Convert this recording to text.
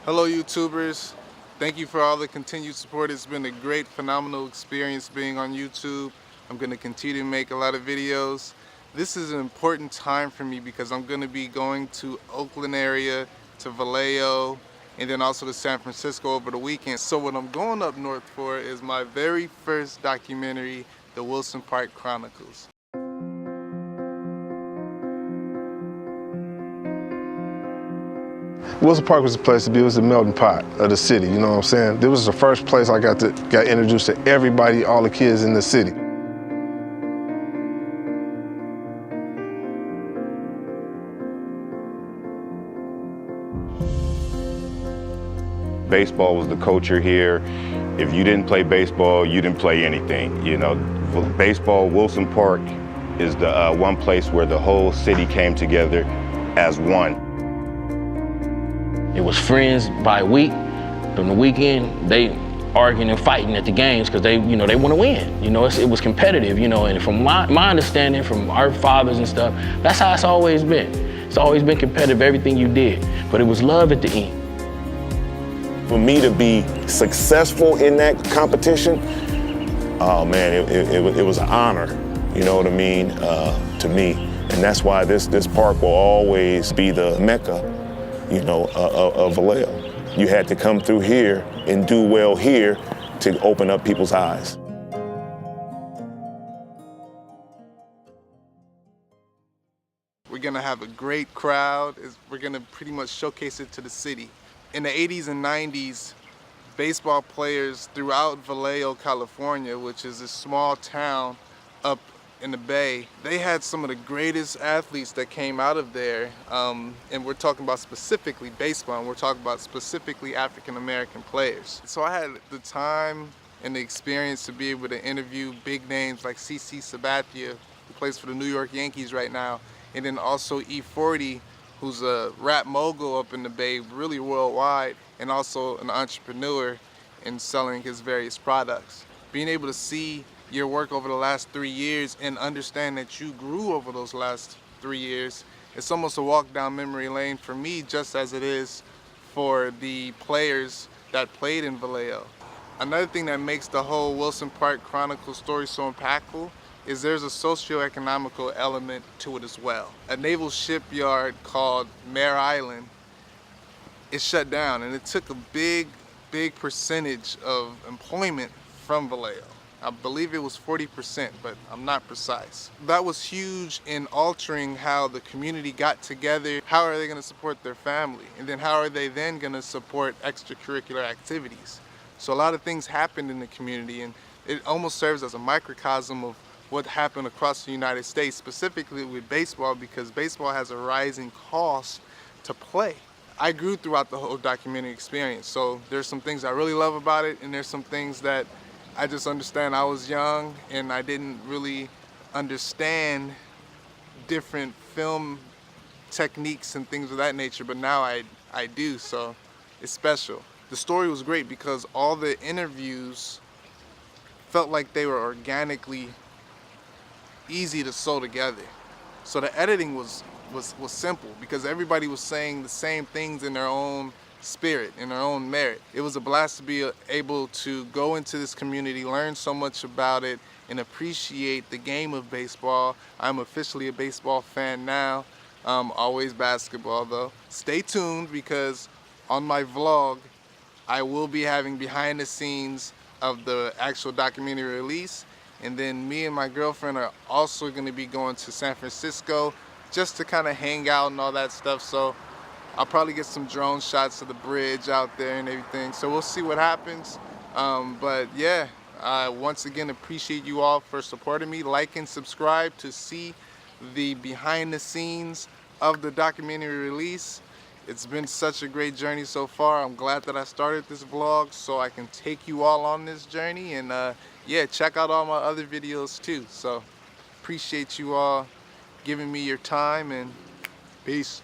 Hello YouTubers, thank you for all the continued support. It's been a great, phenomenal experience being on YouTube. I'm going to continue to make a lot of videos. This is an important time for me because I'm going to be going to Oakland area, to Vallejo, and then also to San Francisco over the weekend. So what I'm going up north for is my very first documentary, The Wilson Park Chronicles. Wilson Park was the place to be. It was the melting pot of the city, you know what I'm saying? This was the first place I got introduced to everybody, all the kids in the city. Baseball was the culture here. If you didn't play baseball, you didn't play anything. You know, baseball, Wilson Park is the one place where the whole city came together as one. It was friends by week. On the weekend, they arguing and fighting at the games because they want to win. It was competitive, and from my understanding, from our fathers and stuff, that's how it's always been. It's always been competitive, everything you did, but it was love at the end. For me to be successful in that competition, oh man, it was an honor, you know what I mean, to me. And that's why this park will always be the mecca, of Vallejo. You had to come through here and do well here to open up people's eyes. We're gonna have a great crowd. We're gonna pretty much showcase it to the city. In the 80s and 90s, baseball players throughout Vallejo, California, which is a small town up in the Bay, they had some of the greatest athletes that came out of there. And we're talking about specifically baseball, and we're talking about specifically African-American players. So I had the time and the experience to be able to interview big names like CC Sabathia, who plays for the New York Yankees right now, and then also E40, who's a rap mogul up in the Bay, really worldwide, and also an entrepreneur in selling his various products. Being able to see your work over the last 3 years and understand that you grew over those last 3 years, it's almost a walk down memory lane for me, just as it is for the players that played in Vallejo. Another thing that makes the whole Wilson Park Chronicles story so impactful is there's a socio-economical element to it as well. A naval shipyard called Mare Island is shut down, and it took a big percentage of employment from Vallejo. I believe it was 40%, but I'm not precise. That was huge in altering how the community got together. How are they gonna support their family? And then how are they then gonna support extracurricular activities? So a lot of things happened in the community, and it almost serves as a microcosm of what happened across the United States, specifically with baseball, because baseball has a rising cost to play. I grew throughout the whole documentary experience, so there's some things I really love about it, and there's some things that I just understand. I was young and I didn't really understand different film techniques and things of that nature, but now I do, so it's special. The story was great because all the interviews felt like they were organically easy to sew together. So the editing was simple because everybody was saying the same things in their own spirit, in their own merit. It was a blast to be able to go into this community, learn so much about it, and appreciate the game of baseball. I'm officially a baseball fan now. Always basketball though. Stay tuned because on my vlog, I will be having behind the scenes of the actual documentary release. And then me and my girlfriend are also gonna be going to San Francisco just to kind of hang out and all that stuff. So I'll probably get some drone shots of the bridge out there and everything. So we'll see what happens. But yeah, I once again appreciate you all for supporting me. Like and subscribe to see the behind the scenes of the documentary release. It's been such a great journey so far. I'm glad that I started this vlog so I can take you all on this journey. And yeah, check out all my other videos too. So appreciate you all giving me your time, and peace.